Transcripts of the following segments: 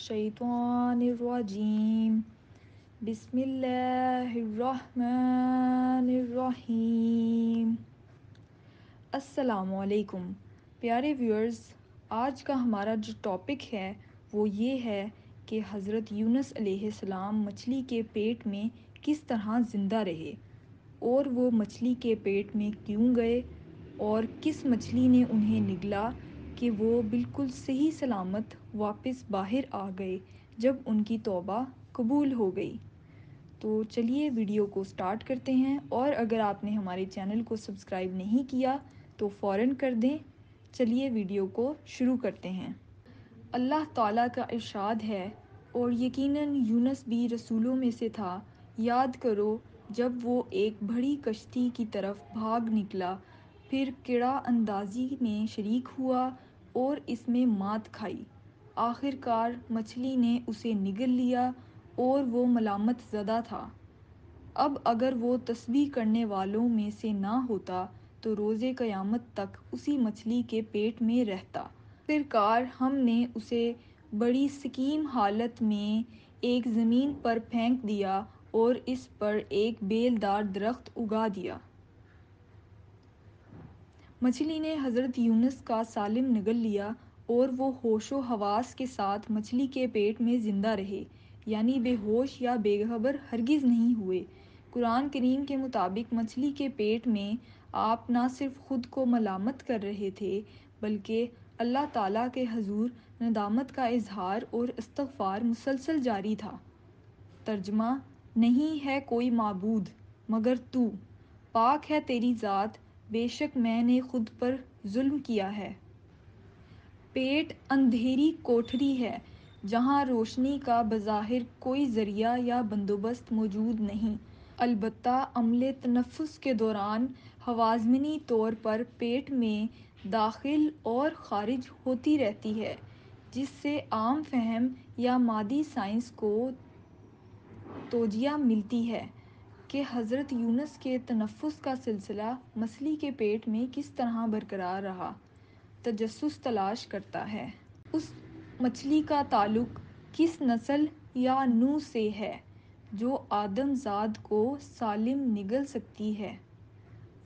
الشیطان الرجیم بسم اللہ الرحمن الرحیم۔ السلام علیکم پیارے ویورز، آج کا ہمارا جو ٹاپک ہے وہ یہ ہے کہ حضرت یونس علیہ السلام مچھلی کے پیٹ میں کس طرح زندہ رہے اور وہ مچھلی کے پیٹ میں کیوں گئے اور کس مچھلی نے انہیں نگلا کہ وہ بالکل صحیح سلامت واپس باہر آ گئے جب ان کی توبہ قبول ہو گئی۔ تو چلیے ویڈیو کو سٹارٹ کرتے ہیں، اور اگر آپ نے ہمارے چینل کو سبسکرائب نہیں کیا تو فوراً کر دیں۔ چلیے ویڈیو کو شروع کرتے ہیں۔ اللہ تعالیٰ کا ارشاد ہے، اور یقیناً یونس بھی رسولوں میں سے تھا۔ یاد کرو جب وہ ایک بڑی کشتی کی طرف بھاگ نکلا، پھر کڑا اندازی میں شریک ہوا اور اس میں مات کھائی۔ آخر کار مچھلی نے اسے نگل لیا اور وہ ملامت زدہ تھا۔ اب اگر وہ تسبیح کرنے والوں میں سے نہ ہوتا تو روز قیامت تک اسی مچھلی کے پیٹ میں رہتا۔ آخر کار ہم نے اسے بڑی سقیم حالت میں ایک زمین پر پھینک دیا اور اس پر ایک بیل دار درخت اگا دیا۔ مچھلی نے حضرت یونس کا سالم نگل لیا اور وہ ہوش و حواس کے ساتھ مچھلی کے پیٹ میں زندہ رہے، یعنی بے ہوش یا بے خبر ہرگز نہیں ہوئے۔ قرآن کریم کے مطابق مچھلی کے پیٹ میں آپ نہ صرف خود کو ملامت کر رہے تھے بلکہ اللہ تعالیٰ کے حضور ندامت کا اظہار اور استغفار مسلسل جاری تھا۔ ترجمہ: نہیں ہے کوئی معبود مگر تو، پاک ہے تیری ذات، بے شک میں نے خود پر ظلم کیا ہے۔ پیٹ اندھیری کوٹھری ہے جہاں روشنی کا بظاہر کوئی ذریعہ یا بندوبست موجود نہیں، البتہ عملِ تنفس کے دوران ہواضمنی طور پر پیٹ میں داخل اور خارج ہوتی رہتی ہے، جس سے عام فہم یا مادی سائنس کو توجیہ ملتی ہے کہ حضرت یونس کے تنفس کا سلسلہ مچھلی کے پیٹ میں کس طرح برقرار رہا، تجسس تلاش کرتا ہے۔ اس مچھلی کا تعلق کس نسل یا نوع سے ہے جو آدم زاد کو سالم نگل سکتی ہے؟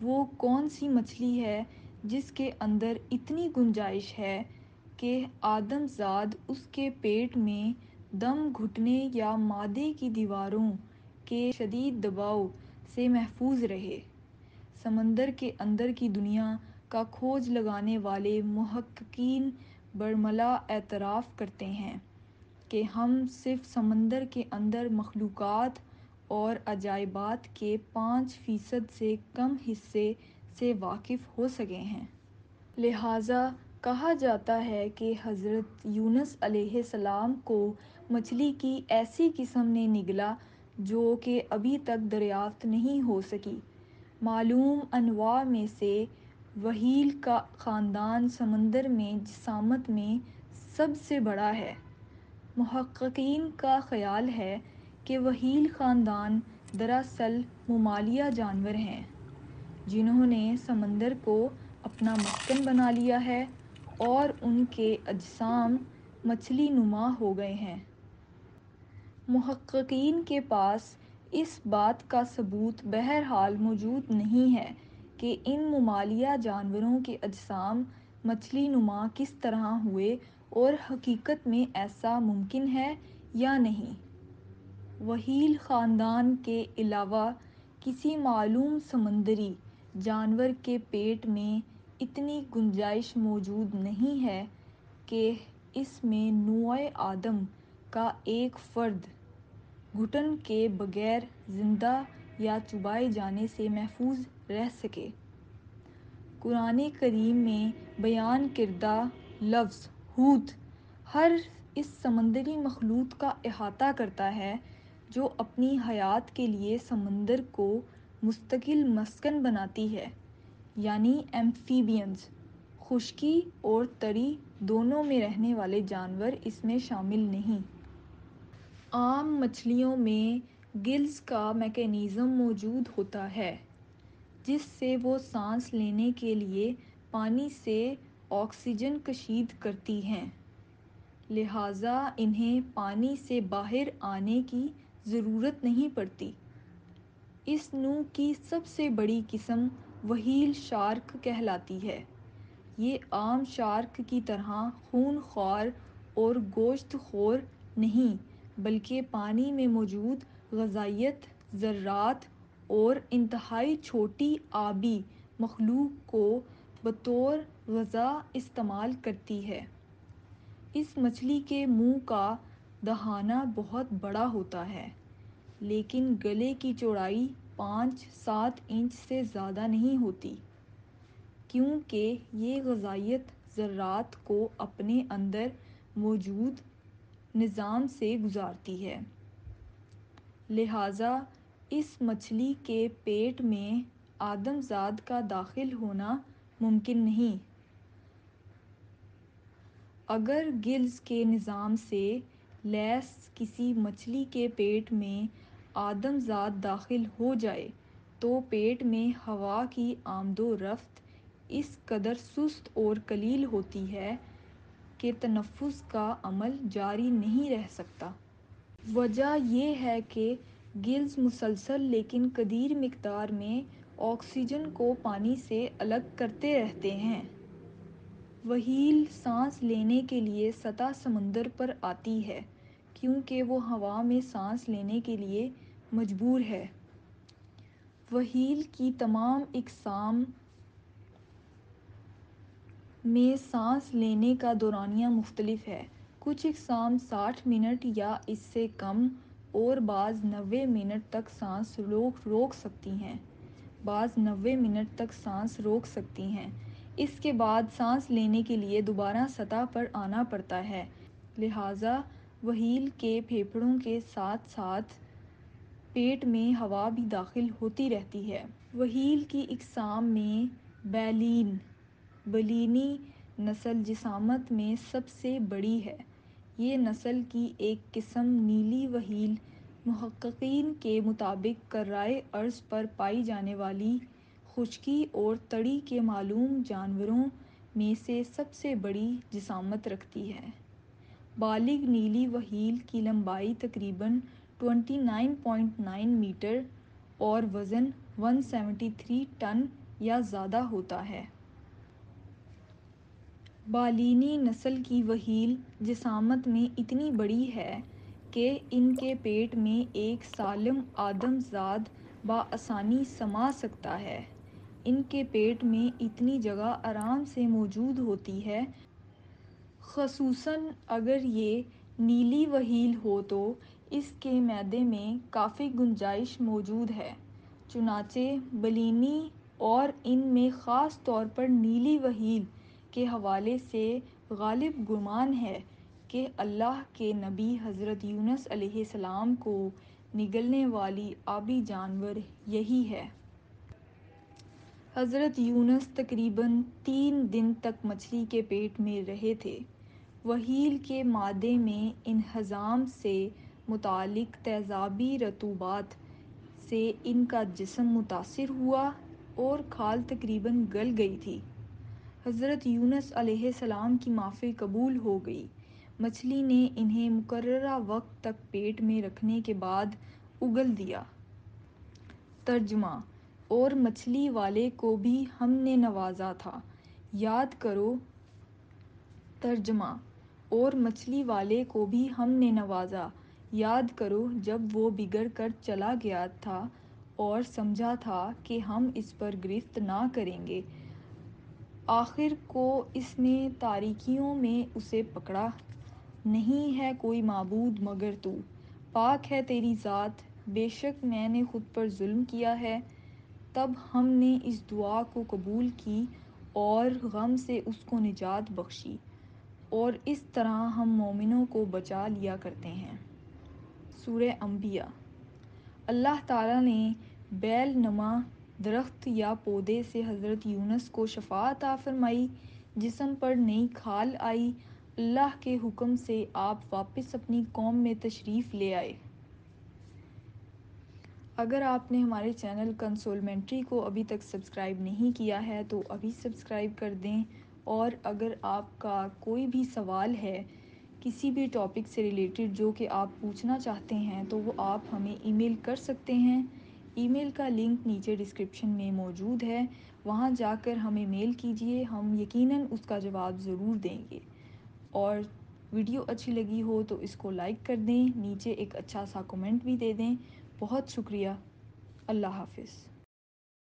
وہ کون سی مچھلی ہے جس کے اندر اتنی گنجائش ہے کہ آدم زاد اس کے پیٹ میں دم گھٹنے یا معدے کی دیواروں کے شدید دباؤ سے محفوظ رہے؟ سمندر کے اندر کی دنیا کا کھوج لگانے والے محققین برملا اعتراف کرتے ہیں کہ ہم صرف سمندر کے اندر مخلوقات اور عجائبات کے 5% سے کم حصے سے واقف ہو سکے ہیں۔ لہٰذا کہا جاتا ہے کہ حضرت یونس علیہ السلام کو مچھلی کی ایسی قسم نے نگلا جو کہ ابھی تک دریافت نہیں ہو سکی۔ معلوم انواع میں سے وحیل کا خاندان سمندر میں جسامت میں سب سے بڑا ہے۔ محققین کا خیال ہے کہ وحیل خاندان دراصل ممالیہ جانور ہیں جنہوں نے سمندر کو اپنا مسکن بنا لیا ہے اور ان کے اجسام مچھلی نما ہو گئے ہیں۔ محققین کے پاس اس بات کا ثبوت بہرحال موجود نہیں ہے کہ ان ممالیہ جانوروں کے اجسام مچھلی نما کس طرح ہوئے اور حقیقت میں ایسا ممکن ہے یا نہیں۔ وحیل خاندان کے علاوہ کسی معلوم سمندری جانور کے پیٹ میں اتنی گنجائش موجود نہیں ہے کہ اس میں نوع آدم کا ایک فرد گھٹن کے بغیر زندہ یا چبائے جانے سے محفوظ رہ سکے۔ قرآن کریم میں بیان کردہ لفظ حوت ہر اس سمندری مخلوق کا احاطہ کرتا ہے جو اپنی حیات کے لیے سمندر کو مستقل مسکن بناتی ہے، یعنی ایمفیبینز۔ خشکی اور تری دونوں میں رہنے والے جانور اس میں شامل نہیں۔ عام مچھلیوں میں گلز کا میکانزم موجود ہوتا ہے جس سے وہ سانس لینے کے لیے پانی سے آکسیجن کشید کرتی ہیں۔ لہٰذا انہیں پانی سے باہر آنے کی ضرورت نہیں پڑتی۔ اس نوع کی سب سے بڑی قسم وہیل شارک کہلاتی ہے۔ یہ عام شارک کی طرح خون خوار اور گوشت خور نہیں بلکہ پانی میں موجود غذائیت، ذرات اور انتہائی چھوٹی آبی مخلوق کو بطور غذا استعمال کرتی ہے۔ اس مچھلی کے منہ کا دہانہ بہت بڑا ہوتا ہے لیکن گلے کی چوڑائی 5-7 انچ سے زیادہ نہیں ہوتی، کیونکہ یہ غذائیت ذرات کو اپنے اندر موجود نظام سے گزارتی ہے۔ لہٰذا اس مچھلی کے پیٹ میں آدم زاد کا داخل ہونا ممکن نہیں۔ اگر گلز کے نظام سے لیس کسی مچھلی کے پیٹ میں آدم زاد داخل ہو جائے تو پیٹ میں ہوا کی آمد و رفت اس قدر سست اور قلیل ہوتی ہے کہ تنفس کا عمل جاری نہیں رہ سکتا۔ وجہ یہ ہے کہ گلز مسلسل لیکن قدیر مقدار میں آکسیجن کو پانی سے الگ کرتے رہتے ہیں۔ وہیل سانس لینے کے لیے سطح سمندر پر آتی ہے کیونکہ وہ ہوا میں سانس لینے کے لیے مجبور ہے۔ وہیل کی تمام اقسام میں سانس لینے کا دورانیہ مختلف ہے۔ کچھ اقسام 60 منٹ یا اس سے کم اور بعض 90 منٹ تک سانس روک سکتی ہیں۔ اس کے بعد سانس لینے کے لیے دوبارہ سطح پر آنا پڑتا ہے، لہٰذا وہیل کے پھیپھڑوں کے ساتھ ساتھ پیٹ میں ہوا بھی داخل ہوتی رہتی ہے۔ وہیل کی اقسام میں بیلینی نسل جسامت میں سب سے بڑی ہے۔ یہ نسل کی ایک قسم نیلی وہیل محققین کے مطابق کرۂ ارض پر پائی جانے والی خشکی اور تڑی کے معلوم جانوروں میں سے سب سے بڑی جسامت رکھتی ہے۔ بالغ نیلی وہیل کی لمبائی تقریباً 29.9 میٹر اور وزن 173 ٹن یا زیادہ ہوتا ہے۔ بالینی نسل کی وہیل جسامت میں اتنی بڑی ہے کہ ان کے پیٹ میں ایک سالم آدم زاد بآسانی سما سکتا ہے۔ ان کے پیٹ میں اتنی جگہ آرام سے موجود ہوتی ہے، خصوصاً اگر یہ نیلی وہیل ہو تو اس کے معدے میں کافی گنجائش موجود ہے۔ چنانچہ بالینی اور ان میں خاص طور پر نیلی وہیل کے حوالے سے غالب گمان ہے کہ اللہ کے نبی حضرت یونس علیہ السلام کو نگلنے والی آبی جانور یہی ہے۔ حضرت یونس تقریباً 3 دن تک مچھلی کے پیٹ میں رہے تھے۔ وہیل کے معدے میں انہضام سے متعلق تیزابی رطوبات سے ان کا جسم متاثر ہوا اور کھال تقریباً گل گئی تھی۔ حضرت یونس علیہ السلام کی معافی قبول ہو گئی۔ مچھلی نے انہیں مقررہ وقت تک پیٹ میں رکھنے کے بعد اگل دیا۔ ترجمہ: اور مچھلی والے کو بھی ہم نے نوازا تھا، یاد کرو۔ ترجمہ: اور مچھلی والے کو بھی ہم نے نوازا، یاد کرو جب وہ بگڑ کر چلا گیا تھا اور سمجھا تھا کہ ہم اس پر گرفت نہ کریں گے، آخر کو اس نے تاریکیوں میں اسے پکڑا۔ نہیں ہے کوئی معبود مگر تو، پاک ہے تیری ذات، بے شک میں نے خود پر ظلم کیا ہے۔ تب ہم نے اس دعا کو قبول کی اور غم سے اس کو نجات بخشی، اور اس طرح ہم مومنوں کو بچا لیا کرتے ہیں۔ سورہ انبیاء۔ اللہ تعالیٰ نے بیل نما درخت یا پودے سے حضرت یونس کو شفا عطا فرمائی، جسم پر نئی کھال آئی۔ اللہ کے حکم سے آپ واپس اپنی قوم میں تشریف لے آئے۔ اگر آپ نے ہمارے چینل کنسولمنٹری کو ابھی تک سبسکرائب نہیں کیا ہے تو ابھی سبسکرائب کر دیں، اور اگر آپ کا کوئی بھی سوال ہے کسی بھی ٹاپک سے ریلیٹڈ جو کہ آپ پوچھنا چاہتے ہیں تو وہ آپ ہمیں ای میل کر سکتے ہیں۔ ای میل کا لنک نیچے ڈسکرپشن میں موجود ہے، وہاں جا کر ہمیں میل کیجئے، ہم یقیناً اس کا جواب ضرور دیں گے۔ اور ویڈیو اچھی لگی ہو تو اس کو لائک کر دیں، نیچے ایک اچھا سا کمنٹ بھی دے دیں۔ بہت شکریہ۔ اللہ حافظ۔